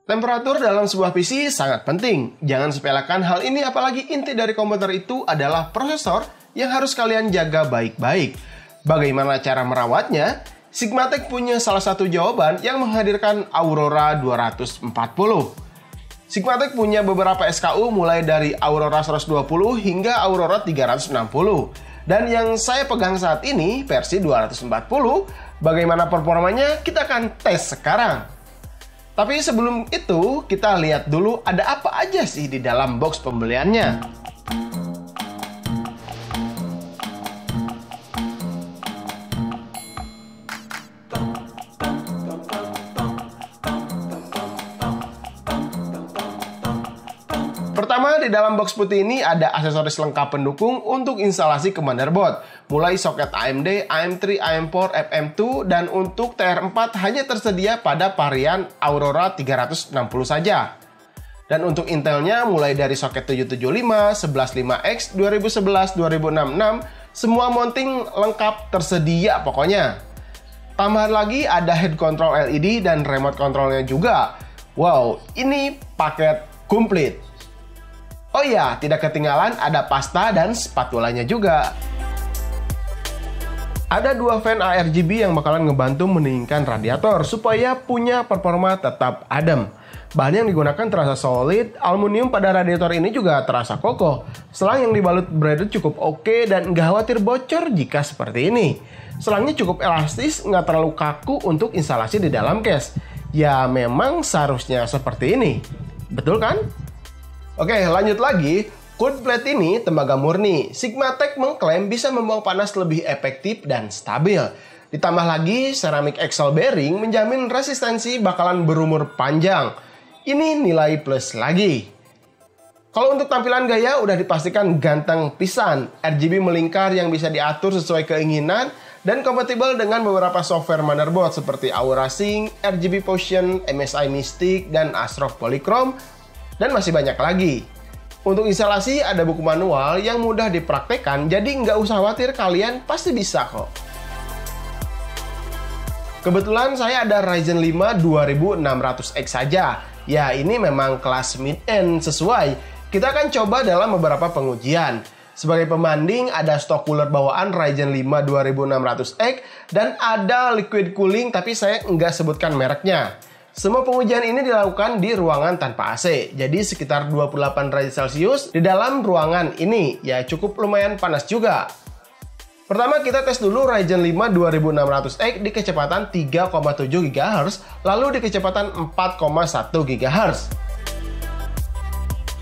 Temperatur dalam sebuah PC sangat penting. Jangan sepelekan hal ini, apalagi inti dari komputer itu adalah prosesor yang harus kalian jaga baik-baik. Bagaimana cara merawatnya? Sigmatech punya salah satu jawaban yang menghadirkan Aurora 240. Sigmatech punya beberapa SKU mulai dari Aurora 120 hingga Aurora 360. Dan yang saya pegang saat ini versi 240. Bagaimana performanya? Kita akan tes sekarang. Tapi sebelum itu, kita lihat dulu ada apa aja sih di dalam box pembeliannya. Pertama, di dalam box putih ini ada aksesoris lengkap pendukung untuk instalasi ke motherboard. Mulai soket AMD, AM3, AM4, FM2, dan untuk TR4 hanya tersedia pada varian Aurora 360 saja. Dan untuk Intelnya mulai dari soket 775, 115X, 2011, 2066, semua mounting lengkap tersedia pokoknya. Tambahan lagi ada head control LED dan remote controlnya juga. Wow, ini paket komplit. Oh iya, tidak ketinggalan ada pasta dan spatulanya juga. Ada dua fan ARGB yang bakalan ngebantu mendinginkan radiator supaya punya performa tetap adem. Bahan yang digunakan terasa solid, aluminium pada radiator ini juga terasa kokoh. Selang yang dibalut braided cukup oke dan nggak khawatir bocor jika seperti ini. Selangnya cukup elastis, nggak terlalu kaku untuk instalasi di dalam case. Ya memang seharusnya seperti ini. Betul kan? Oke, lanjut lagi. Cold plate ini tembaga murni. Sigmatech mengklaim bisa membuang panas lebih efektif dan stabil. Ditambah lagi, ceramic axle bearing menjamin resistensi bakalan berumur panjang. Ini nilai plus lagi. Kalau untuk tampilan gaya udah dipastikan ganteng pisan. RGB melingkar yang bisa diatur sesuai keinginan dan kompatibel dengan beberapa software motherboard seperti Aura Sync, RGB Potion, MSI Mystic, dan ASRock Polychrome. Dan masih banyak lagi. Untuk instalasi ada buku manual yang mudah dipraktekkan, jadi nggak usah khawatir, kalian pasti bisa kok. Kebetulan saya ada Ryzen 5 2600X saja. Ya ini memang kelas mid-end sesuai. Kita akan coba dalam beberapa pengujian. Sebagai pembanding ada stok cooler bawaan Ryzen 5 2600X dan ada liquid cooling tapi saya nggak sebutkan mereknya. Semua pengujian ini dilakukan di ruangan tanpa AC, jadi sekitar 28 derajat Celcius di dalam ruangan ini, ya cukup lumayan panas juga. Pertama kita tes dulu Ryzen 5 2600X di kecepatan 3,7 GHz, lalu di kecepatan 4,1 GHz.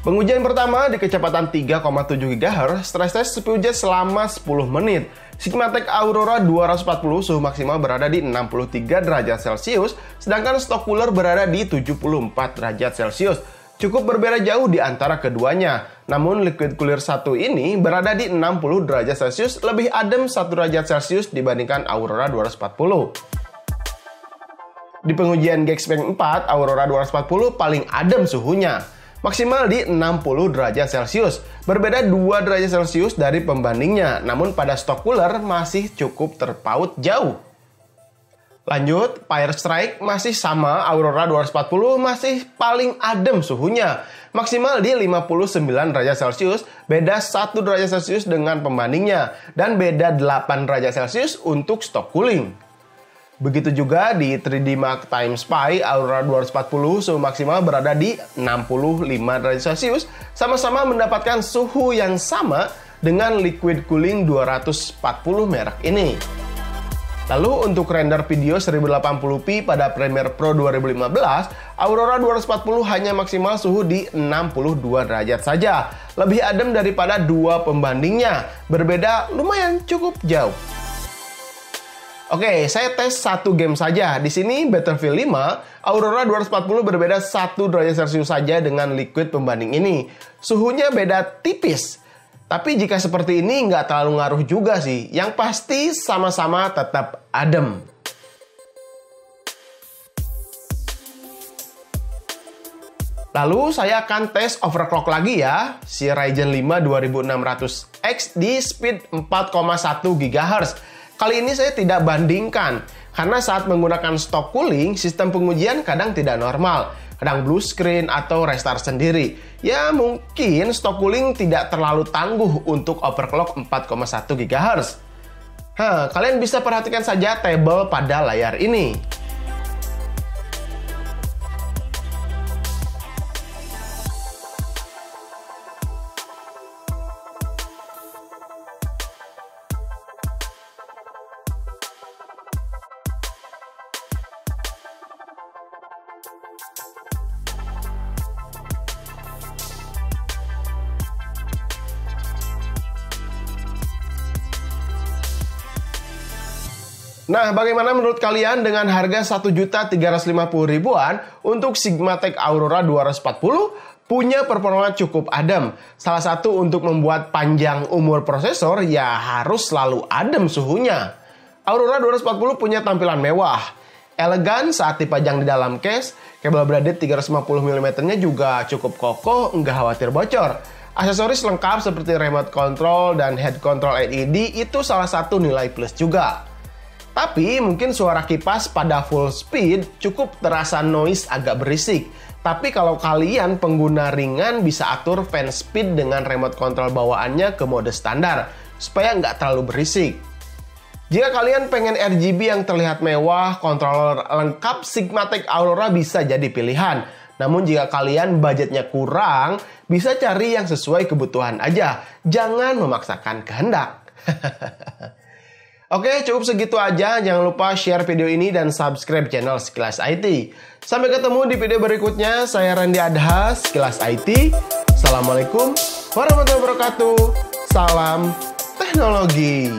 Pengujian pertama di kecepatan 3,7 GHz, stress test CPU jet selama 10 menit. Sigmatech Aurora 240 suhu maksimal berada di 63 derajat Celcius, sedangkan stok cooler berada di 74 derajat Celcius. Cukup berbeda jauh di antara keduanya. Namun liquid cooler satu ini berada di 60 derajat Celcius, lebih adem 1 derajat Celcius dibandingkan Aurora 240. Di pengujian Geekbench 4, Aurora 240 paling adem suhunya. Maksimal di 60 derajat Celcius. Berbeda 2 derajat Celcius dari pembandingnya, namun pada stok cooler masih cukup terpaut jauh. Lanjut, Fire Strike masih sama, Aurora 240 masih paling adem suhunya. Maksimal di 59 derajat Celcius, beda 1 derajat Celcius dengan pembandingnya, dan beda 8 derajat Celcius untuk stok cooling. Begitu juga di 3D Mark Time Spy, Aurora 240 suhu maksimal berada di 65 derajat Celcius, sama-sama mendapatkan suhu yang sama dengan liquid cooling 240 merek ini. Lalu untuk render video 1080p pada Premiere Pro 2015, Aurora 240 hanya maksimal suhu di 62 derajat saja. Lebih adem daripada dua pembandingnya, berbeda lumayan cukup jauh. Oke, saya tes satu game saja. Di sini Battlefield 5, Aurora 240 berbeda 1 derajat Celcius saja dengan liquid pembanding ini. Suhunya beda tipis. Tapi jika seperti ini nggak terlalu ngaruh juga sih. Yang pasti sama-sama tetap adem. Lalu saya akan tes overclock lagi ya. Si Ryzen 5 2600X di speed 4,1 GHz. Kali ini saya tidak bandingkan, karena saat menggunakan stock cooling, sistem pengujian kadang tidak normal. kadang blue screen atau restart sendiri. Ya mungkin stok cooling tidak terlalu tangguh untuk overclock 4,1 GHz. Kalian bisa perhatikan saja tabel pada layar ini. Nah, bagaimana menurut kalian dengan harga 1.350.000-an untuk Sigmatech Aurora 240? Punya performa cukup adem. Salah satu untuk membuat panjang umur prosesor, ya harus selalu adem suhunya. Aurora 240 punya tampilan mewah, elegan saat dipajang di dalam case. Kabel braided 350mm-nya juga cukup kokoh, nggak khawatir bocor. Aksesoris lengkap seperti remote control dan head control LED itu salah satu nilai plus juga. Tapi mungkin suara kipas pada full speed cukup terasa noise agak berisik. Tapi kalau kalian pengguna ringan bisa atur fan speed dengan remote control bawaannya ke mode standar supaya nggak terlalu berisik. Jika kalian pengen RGB yang terlihat mewah, controller lengkap, Sigmatech Aurora bisa jadi pilihan. Namun jika kalian budgetnya kurang, bisa cari yang sesuai kebutuhan aja. Jangan memaksakan kehendak. Oke, cukup segitu aja. Jangan lupa share video ini dan subscribe channel Sekilas IT. Sampai ketemu di video berikutnya. Saya Randy Adha, Sekilas IT. Assalamualaikum warahmatullahi wabarakatuh. Salam teknologi.